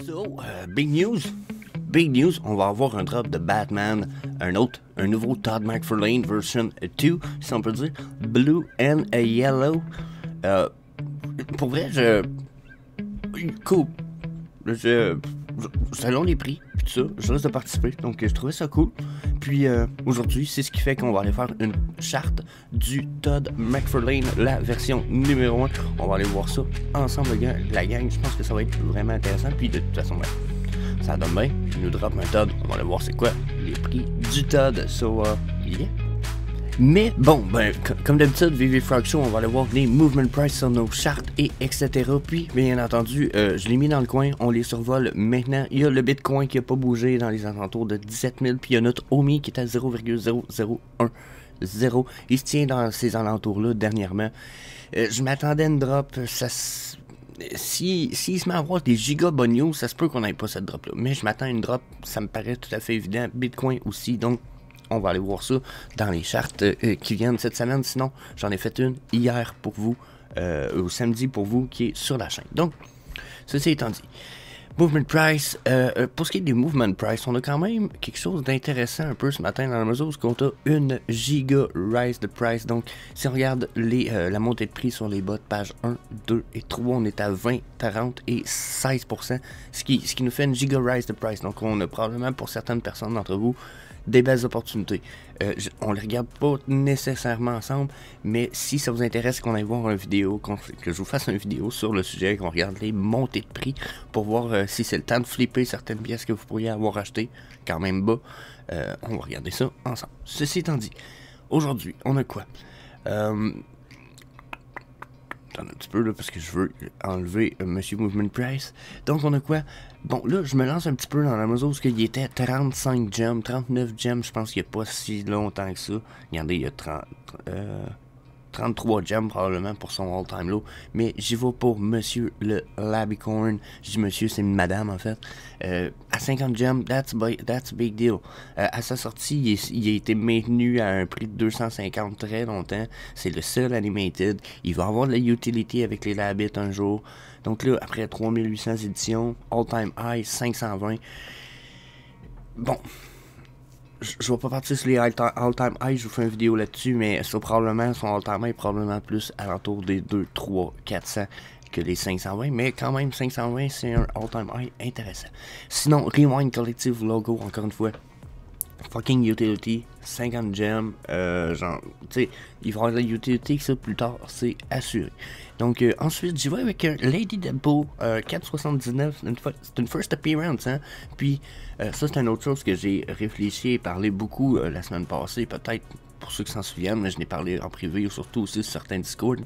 So, big news. Big news, on va avoir un drop de Batman, un nouveau Todd McFarlane version 2, si on peut dire, Blue and Yellow. Pour vrai, cool. Selon les prix, puis tout ça, je risque de participer, donc je trouvais ça cool. Puis aujourd'hui, c'est ce qui fait qu'on va aller faire une charte du Todd McFarlane, la version numéro 1. On va aller voir ça ensemble, la gang. Je pense que ça va être vraiment intéressant. Puis de toute façon, ça donne bien. Il nous drop un Todd. On va aller voir c'est quoi les prix du Todd. So, yeah. Mais bon, comme d'habitude, VV Frog Show, on va aller voir les movement price sur nos chartes et etc. Puis, bien entendu, je l'ai mis dans le coin, on les survole maintenant. Il y a le Bitcoin qui n'a pas bougé dans les alentours de 17 000, puis il y a notre OMI qui est à 0,0010. Il se tient dans ces alentours-là dernièrement. Je m'attendais à une drop, s'il se met à avoir des giga bonnes news, ça se peut qu'on n'ait pas cette drop-là. Mais je m'attends à une drop, ça me paraît tout à fait évident. Bitcoin aussi, donc on va aller voir ça dans les chartes qui viennent cette semaine. Sinon, j'en ai fait une hier pour vous, au samedi pour vous, qui est sur la chaîne. Donc, ceci étant dit, movement price, pour ce qui est des movement price, on a quand même quelque chose d'intéressant un peu ce matin dans la mesure où on a une giga rise de price. Donc, si on regarde la montée de prix sur les bas de page 1, 2 et 3, on est à 20, 40 et 16%, ce qui nous fait une giga rise de price. Donc, on a probablement pour certaines personnes d'entre vous des belles opportunités. On les regarde pas nécessairement ensemble, mais si ça vous intéresse qu'on aille voir une vidéo, que je vous fasse une vidéo sur le sujet, qu'on regarde les montées de prix pour voir si c'est le temps de flipper certaines pièces que vous pourriez avoir achetées quand même bas, on va regarder ça ensemble. Ceci étant dit, aujourd'hui, on a quoi? Attends un petit peu là parce que je veux enlever Monsieur Movement Price. Donc on a quoi? Bon là je me lance un petit peu dans la mesure où il était 35 gems, 39 gems, je pense qu'il n'y a pas si longtemps que ça. Regardez, il y a 33 gems probablement pour son all-time low. Mais j'y vais pour Monsieur le Labicorn. Je dis monsieur, c'est une madame en fait. À 50 gems, that's a big deal. À sa sortie, il a été maintenu à un prix de 250 très longtemps. C'est le seul animated. Il va avoir de la utility avec les Labbits un jour. Donc là, après 3800 éditions, all-time high, 520. Bon. Je vais pas partir sur les all-time high, je vous fais une vidéo là-dessus, mais ça probablement, son all-time high probablement plus alentour des 2, 3, 400 que les 520, mais quand même 520 c'est un all-time high intéressant. Sinon, Rewind Collective Logo, encore une fois, fucking utility, 50 gems, genre, tu sais, il va y avoir de la utility que ça plus tard, c'est assuré. Donc ensuite, j'y vais avec Lady Deadpool 4,79, c'est une first appearance, hein. Puis ça c'est une autre chose que j'ai réfléchi et parlé beaucoup la semaine passée, peut-être pour ceux qui s'en souviennent, mais je n'ai parlé en privé ou surtout aussi sur certains Discord.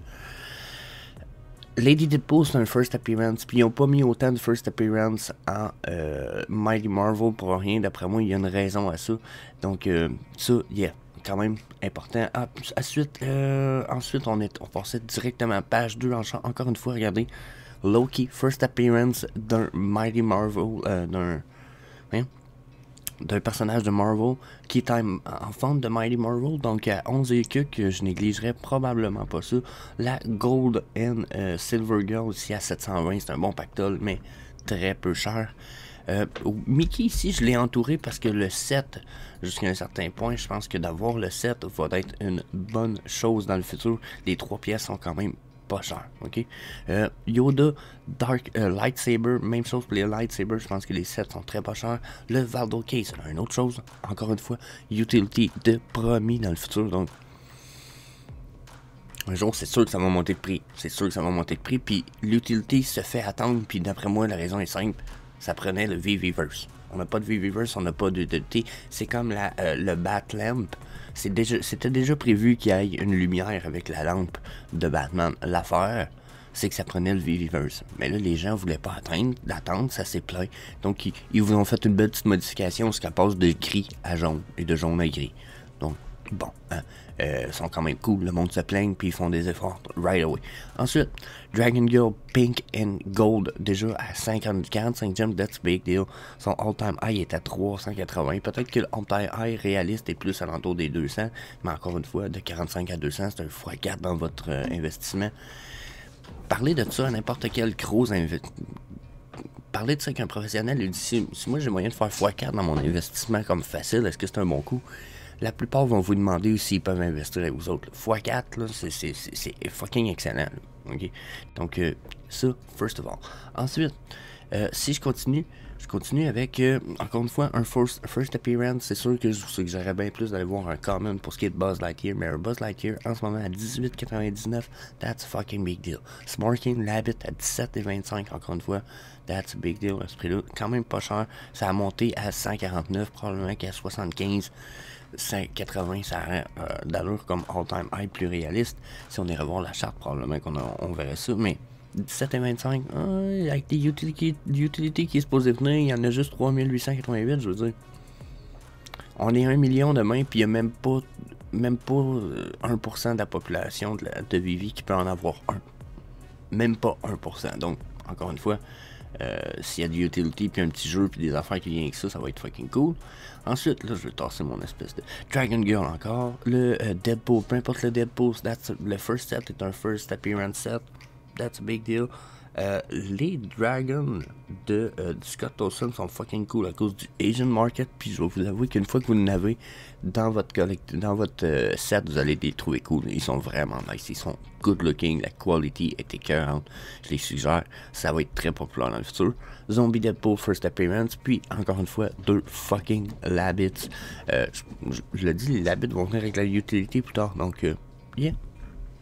Lady Deadpool c'est un first appearance, puis ils n'ont pas mis autant de first appearance en Mighty Marvel pour rien, d'après moi il y a une raison à ça. Donc ça, yeah, quand même important. Ensuite on passait directement à page 2, encore une fois, regardez, Loki, first appearance d'un Mighty Marvel, d'un personnage de Marvel qui est en forme de Mighty Marvel, donc à 11 écus, que je négligerais probablement pas ça. La Gold and Silver Girl aussi à 720, c'est un bon pactole, mais très peu cher. Mickey ici, je l'ai entouré parce que le set, jusqu'à un certain point, je pense que d'avoir le set va être une bonne chose dans le futur. Les 3 pièces sont quand même pas cher, ok? Yoda, Dark Lightsaber, même chose pour les lightsabers, je pense que les sets sont très pas chers. Le Valdo Case, c'est une autre chose, encore une fois, utility de promis dans le futur, donc un jour c'est sûr que ça va monter de prix, puis l'utility se fait attendre, puis d'après moi la raison est simple, ça prenait le VVverse. On n'a pas de VVverse, on n'a pas d'utility, c'est comme le Batlamp. C'était déjà prévu qu'il y ait une lumière avec la lampe de Batman. L'affaire, c'est que ça prenait le VVverse. Mais là, les gens voulaient pas l'attendre, ça s'est plein. Donc, ils vous ont fait une belle petite modification, ce qui passe de gris à jaune et de jaune à gris. Donc, bon, hein, sont quand même cool, le monde se plaigne, puis ils font des efforts right away. Ensuite, Dragon Girl Pink and Gold, déjà à 45 gems, that's big deal. Son all-time high est à 380. Peut-être que le all-time high réaliste est plus alentour des 200, mais encore une fois, de 45 à 200, c'est un x4 dans votre investissement. Parlez de ça à n'importe quel gros parlé de ça avec un professionnel, il dit si moi j'ai moyen de faire x4 dans mon investissement comme facile, est-ce que c'est un bon coup? La plupart vont vous demander s'ils peuvent investir avec vous autres. x4, là, c'est fucking excellent. Là, okay? Donc, ça, first of all. Ensuite, si je continue avec, encore une fois, un first appearance. C'est sûr que je vous suggérerais bien plus d'aller voir un common pour ce qui est de Buzz Lightyear, mais un Buzz Lightyear en ce moment à 18,99, that's a fucking big deal. Smarking Labbit à 17,25, encore une fois, that's a big deal à ce prix-là. Quand même pas cher. Ça a monté à 149, probablement qu'à 75. 80, ça rend d'allure comme all-time high plus réaliste. Si on irait voir la charte, probablement qu'on verrait ça, mais 17 et 25, avec des utilités qui est supposé venir, il y en a juste 3888, je veux dire. On est 1 million de mains, puis il n'y a même pas 1% de la population de Vivi qui peut en avoir un. Même pas 1%. Donc, encore une fois, s'il y a des utilities, puis un petit jeu, puis des affaires qui viennent avec ça, ça va être fucking cool. Ensuite, là, je vais tasser mon espèce de Dragon Girl encore. Le Deadpool, peu importe le Deadpool, le first set est un first appearance set. That's a big deal. Les dragons de Scott Dawson sont fucking cool à cause du Asian market. Puis je vais vous avouer qu'une fois que vous l'avez dans votre set, vous allez les trouver cool. Ils sont vraiment nice. Ils sont good looking. La quality est écœurante. Je les suggère. Ça va être très populaire dans le futur. Zombie Deadpool first appearance. Puis encore une fois, 2 fucking Labbits. Je le dis, les Labbits vont venir avec la utilité plus tard. Donc, yeah.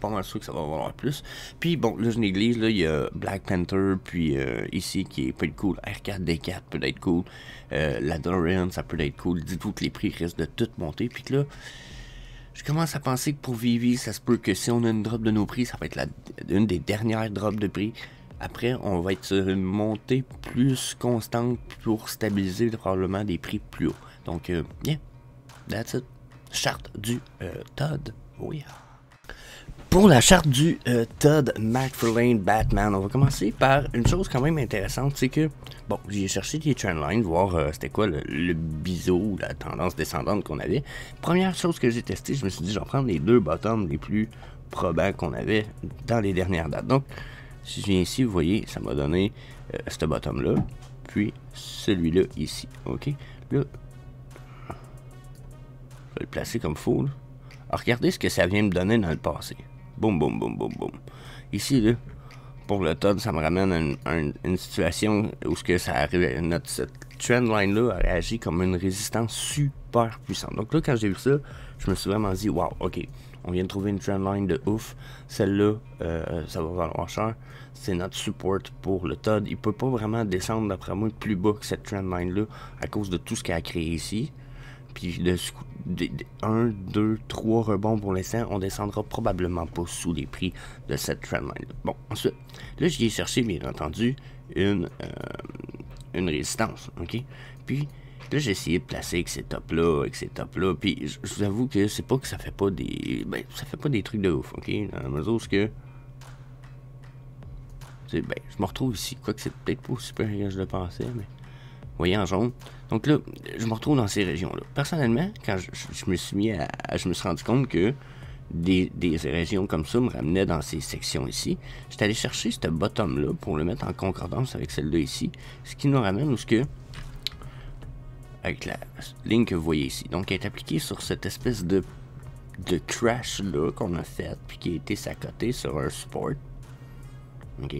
Pas mal sûr que ça va valoir plus. Puis bon, là je néglige, là il y a Black Panther, puis ici qui est pas cool, R4D4 peut être cool, la DeLorean ça peut être cool, dites-vous que les prix risquent de tout monter, puis que là, je commence à penser que pour Vivi, ça se peut que si on a une drop de nos prix, ça va être une des dernières drops de prix. Après, on va être sur une montée plus constante pour stabiliser probablement des prix plus hauts. Donc, yeah, that's it. Charte du Todd. Oh yeah. Pour la charte du Todd McFarlane Batman, on va commencer par une chose quand même intéressante, c'est que, bon, j'ai cherché des trendlines, voir c'était quoi le biseau, la tendance descendante qu'on avait. Première chose que j'ai testé, je me suis dit, je vais prendre les 2 bottoms les plus probants qu'on avait dans les dernières dates. Donc, si je viens ici, vous voyez, ça m'a donné ce bottom-là, puis celui-là ici, ok? Là, je vais le placer comme faux, là. Alors, regardez ce que ça vient me donner dans le passé. Boum, boum, boum, boum, boum. Ici, là, pour le Todd, ça me ramène à une situation où ce que ça arrive, cette trendline-là a réagi comme une résistance super puissante. Donc là, quand j'ai vu ça, je me suis vraiment dit, wow, ok, on vient de trouver une trendline de ouf. Celle-là, ça va valoir cher. C'est notre support pour le Todd. Il peut pas vraiment descendre, d'après moi, plus bas que cette trendline-là à cause de tout ce qu'il a créé ici. Puis de 1, 2, 3 rebonds pour l'instant, on descendra probablement pas sous les prix de cette trendline. Bon, ensuite, là j'y ai cherché bien entendu une résistance, ok? Puis là j'ai essayé de placer avec ces tops-là, puis je vous avoue que c'est pas que ça fait pas des... Ben, ça fait pas des trucs de ouf, ok? Dans la mesure où que... Ben, je me retrouve ici, quoique c'est peut-être pas aussi pire que je le pensais, mais... Vous voyez en jaune. Donc là, je me retrouve dans ces régions-là. Personnellement, quand je me suis mis je me suis rendu compte que des régions comme ça me ramenaient dans ces sections ici. J'étais allé chercher ce bottom-là pour le mettre en concordance avec celle-là ici. Ce qui nous ramène où ce que, avec la ligne que vous voyez ici. Donc, elle est appliquée sur cette espèce de crash-là qu'on a fait, puis qui a été sacoté sur un support. OK.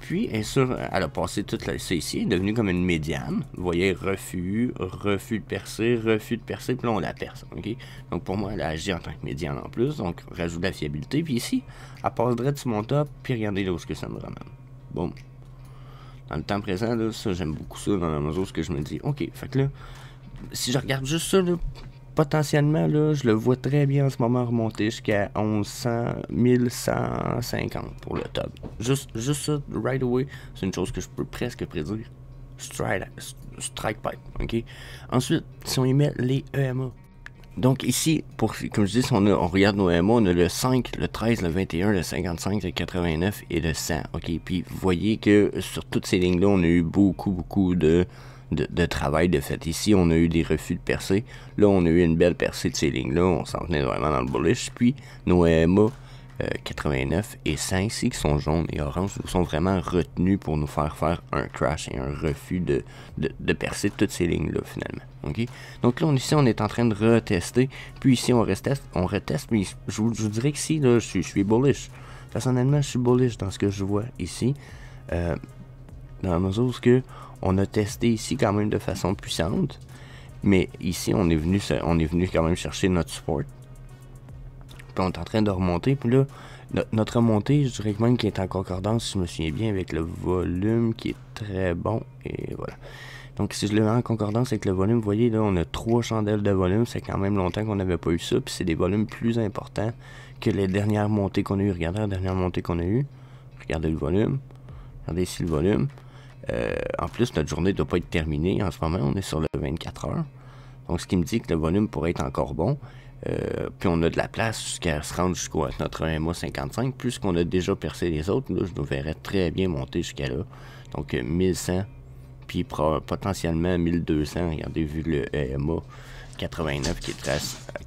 Puis, elle a passé toute ça ici, elle est devenue comme une médiane. Vous voyez, refus de percer, puis là, on la perce, ok? Donc, pour moi, elle a agi en tant que médiane en plus, donc, rajoute de la fiabilité. Puis ici, elle passe direct sur mon top, puis regardez là où que ça me ramène. Bon. Dans le temps présent, là, ça, j'aime beaucoup ça, dans la mesure où je me dis, ok, fait que là, si je regarde juste ça, là, potentiellement, là, je le vois très bien en ce moment remonter jusqu'à 1150 pour le top. Juste ça, right away, c'est une chose que je peux presque prédire. Strike pipe, ok? Ensuite, si on y met les EMA. Donc ici, comme je dis, on regarde nos EMA, on a le 5, le 13, le 21, le 55, le 89 et le 100, ok? Puis vous voyez que sur toutes ces lignes-là, on a eu beaucoup de travail de fait. Ici, on a eu des refus de percée. Là, on a eu une belle percée de ces lignes-là. On s'en tenait vraiment dans le bullish. Puis, nos EMA 89 et 100 ici qui sont jaunes et oranges sont vraiment retenus pour nous faire un crash et un refus de percer toutes ces lignes là finalement. Ok, donc là ici on est en train de retester, puis ici on reteste, mais je vous dirais que ici là, je suis bullish. Personnellement je suis bullish dans ce que je vois ici, dans la mesure où on a testé ici quand même de façon puissante, mais ici on est venu quand même chercher notre support. Puis on est en train de remonter, puis là, notre remontée, je dirais même qu'elle est en concordance, si je me souviens bien, avec le volume qui est très bon, et voilà. Donc si je le mets en concordance avec le volume, vous voyez, là, on a 3 chandelles de volume, c'est quand même longtemps qu'on n'avait pas eu ça, puis c'est des volumes plus importants que les dernières montées qu'on a eues. Regardez la dernière montée qu'on a eue, regardez le volume, regardez ici le volume. En plus, notre journée ne doit pas être terminée en ce moment, on est sur le 24 heures, donc ce qui me dit que le volume pourrait être encore bon. Puis on a de la place jusqu'à se rendre jusqu'à notre MA 55, plus qu'on a déjà percé les autres, là, je nous verrais très bien monter jusqu'à là. Donc 1100, puis potentiellement 1200, regardez, vu le EMA 89 qui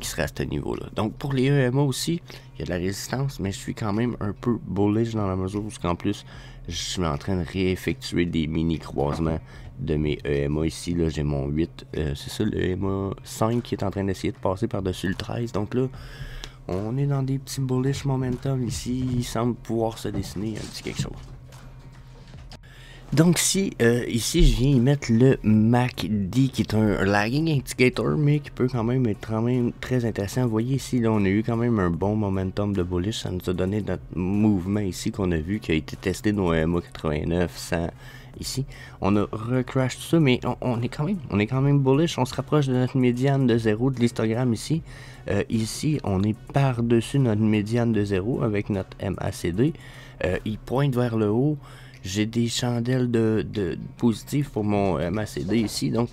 serait à ce niveau-là. Donc pour les EMA aussi, il y a de la résistance, mais je suis quand même un peu bullish dans la mesure où qu'en plus, je suis en train de réeffectuer des mini-croisements de mes EMA ici. Là, j'ai mon 8, c'est ça, le EMA 5 qui est en train d'essayer de passer par-dessus le 13. Donc là, on est dans des petits bullish momentum ici. Il semble pouvoir se dessiner un petit quelque chose. Donc ici, je viens y mettre le MACD qui est un lagging indicator, mais qui peut quand même être très intéressant. Vous voyez ici, là, on a eu quand même un bon momentum de bullish. Ça nous a donné notre mouvement ici qu'on a vu, qui a été testé nos EMA 89, 100 ici. On a recrash tout ça, mais on est quand même bullish. On se rapproche de notre médiane de 0 de l'histogramme ici. Ici, on est par-dessus notre médiane de 0 avec notre MACD. Il pointe vers le haut. J'ai des chandelles de positives pour mon MACD ici, donc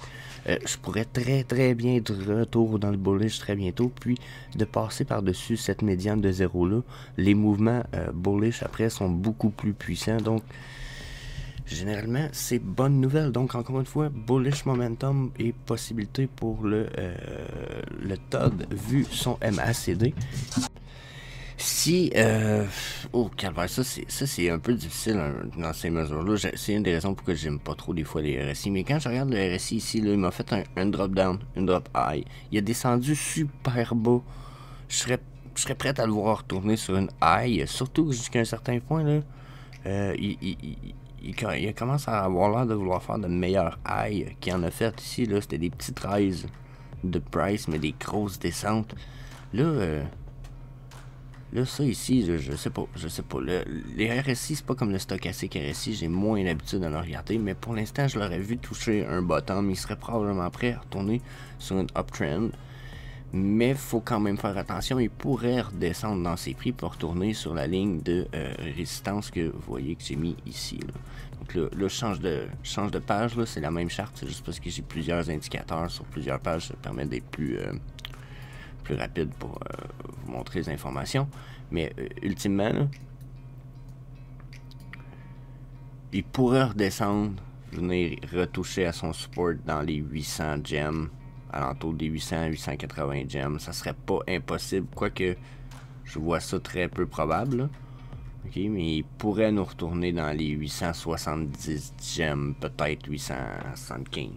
je pourrais très bien être retour dans le bullish très bientôt, puis de passer par-dessus cette médiane de 0 là. Les mouvements bullish après sont beaucoup plus puissants, donc généralement c'est bonne nouvelle. Donc encore une fois, bullish momentum et possibilité pour le TOD vu son MACD. Si, oh calvaire, ça c'est un peu difficile dans ces mesures-là. C'est une des raisons pourquoi j'aime pas trop des fois les RSI. Mais quand je regarde le RSI ici, là, il m'a fait un drop down, une drop high. Il a descendu super bas. Je serais prêt à le voir retourner sur une high, surtout jusqu'à un certain point là. Il commence à avoir l'air de vouloir faire de meilleures high qu'il en a fait ici. Là, c'était des petites rises de price, mais des grosses descentes. Là, ça ici, je sais pas. Les RSI, c'est pas comme le stochastique RSI, j'ai moins l'habitude de le regarder, mais pour l'instant, je l'aurais vu toucher un bottom, il serait probablement prêt à retourner sur une uptrend. Mais faut quand même faire attention, il pourrait redescendre dans ses prix pour retourner sur la ligne de résistance que vous voyez que j'ai mis ici. Là. Donc là, je change de page, là, c'est la même charte, c'est juste parce que j'ai plusieurs indicateurs sur plusieurs pages, ça permet d'être plus rapide pour vous montrer les informations, mais ultimement là, il pourrait redescendre, venir retoucher à son support dans les 800 gems, alentour des 800-880 gems, ça serait pas impossible, quoique je vois ça très peu probable là. Ok, mais il pourrait nous retourner dans les 870 gems, peut-être 875.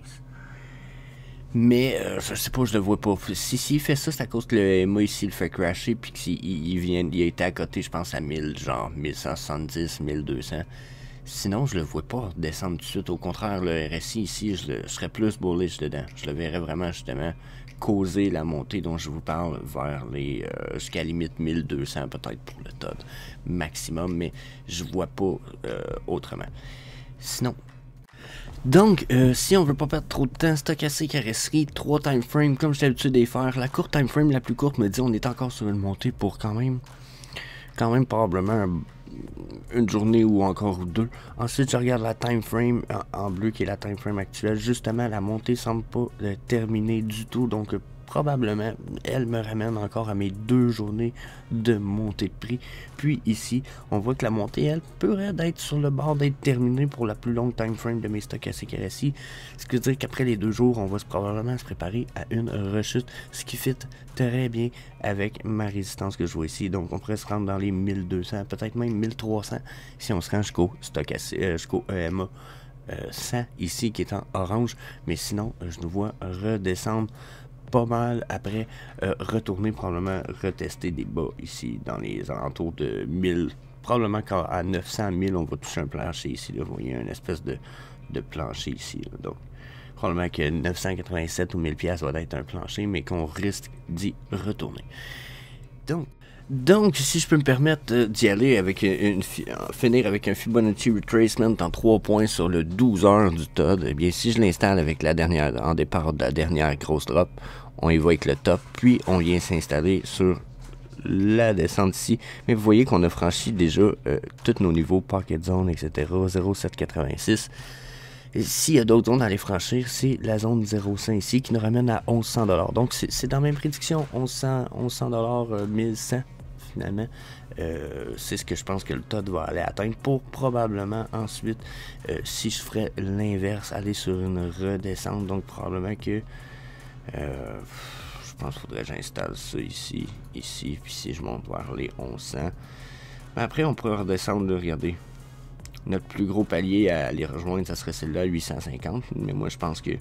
Mais je sais pas, je le vois pas. S'il fait ça, c'est à cause que le EMA ici le fait crasher, puis qu'il a été à côté, je pense, à 1000, genre 1170, 1200. Sinon, je le vois pas descendre tout de suite. Au contraire, le RSI ici, je serais plus bullish dedans. Je le verrais vraiment, justement, causer la montée dont je vous parle vers les jusqu'à la limite 1200 peut-être pour le TOD maximum, mais je vois pas autrement. Sinon, donc, si on veut pas perdre trop de temps, stochastique RSI, 3 time frames comme j'ai l'habitude de les faire. La courte time frame la plus courte me dit on est encore sur une montée pour quand même probablement une journée ou encore ou deux. Ensuite, je regarde la time frame en bleu qui est la time frame actuelle. Justement, la montée semble pas terminée du tout, donc probablement, elle me ramène encore à mes 2 journées de montée de prix. Puis ici, on voit que la montée, elle pourrait être sur le bord d'être terminée pour la plus longue time frame de mes stochastiques RSI. Ce qui veut dire qu'après les 2 jours, on va probablement se préparer à une rechute, ce qui fit très bien avec ma résistance que je vois ici. Donc on pourrait se rendre dans les 1200, peut-être même 1300 si on se rend jusqu'au EMA 100 ici qui est en orange. Mais sinon, je nous vois redescendre pas mal après, retourner probablement retester des bas ici dans les alentours de 1000. Probablement qu'à 900 1000 on va toucher un plancher ici. Là. Vous voyez une espèce de plancher ici. Là. Donc probablement que 987 ou 1000 pièces va être un plancher, mais qu'on risque d'y retourner. Donc, si je peux me permettre d'y aller avec finir avec un Fibonacci Retracement en 3 points sur le 12 heures du TOD, eh bien, si je l'installe avec en départ de la dernière grosse drop, on y va avec le top, puis on vient s'installer sur la descente ici. Mais vous voyez qu'on a franchi déjà tous nos niveaux, Pocket Zone, etc., 0,786. S'il y a d'autres zones à aller franchir, c'est la zone 0,5 ici qui nous ramène à 1100$. Donc, c'est dans la même prédiction, 1100$, 1100 finalement. C'est ce que je pense que le TOD va aller atteindre pour probablement ensuite, si je ferais l'inverse, aller sur une redescente. Donc, probablement que je pense qu'il faudrait que j'installe ça ici, puis si je monte vers les 1100. Mais après, on pourrait redescendre, là, regardez. Notre plus gros palier à les rejoindre, ça serait celle-là, 850. Mais moi, je pense que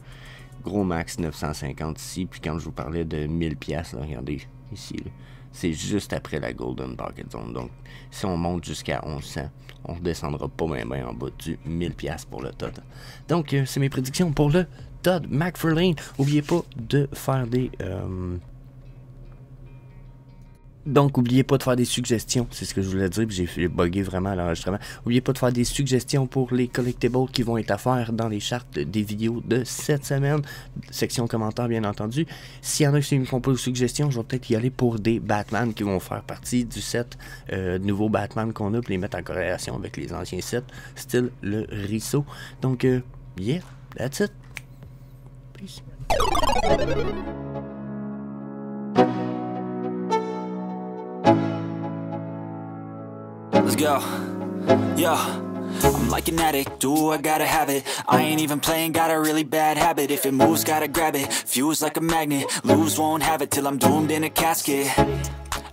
gros max 950 ici. Puis quand je vous parlais de 1000 pièces, regardez ici, là, c'est juste après la Golden Pocket Zone. Donc, si on monte jusqu'à 1100, on ne redescendra pas même en bas du 1000 pièces pour le TOD. Donc, c'est mes prédictions pour le TOD McFarlane. N'oubliez pas de faire des... Donc, n'oubliez pas de faire des suggestions, c'est ce que je voulais dire, puis j'ai bugué vraiment l'enregistrement. N'oubliez pas de faire des suggestions pour les collectibles qui vont être à faire dans les chartes des vidéos de cette semaine. Section commentaires, bien entendu. S'il y en a qui me font pas de suggestions, je vais peut-être y aller pour des Batman qui vont faire partie du set nouveau Batman qu'on a, puis les mettre en corrélation avec les anciens sets, style le Risso. Donc, yeah, that's it. Peace. Let's go. Yo, I'm like an addict, do I gotta have it. I ain't even playing, got a really bad habit. If it moves, gotta grab it, fuse like a magnet. Lose, won't have it till I'm doomed in a casket.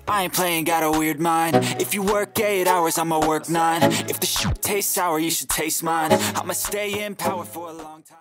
I ain't playing, got a weird mind. If you work 8 hours, I'ma work 9. If the shit tastes sour, you should taste mine. I'ma stay in power for a long time.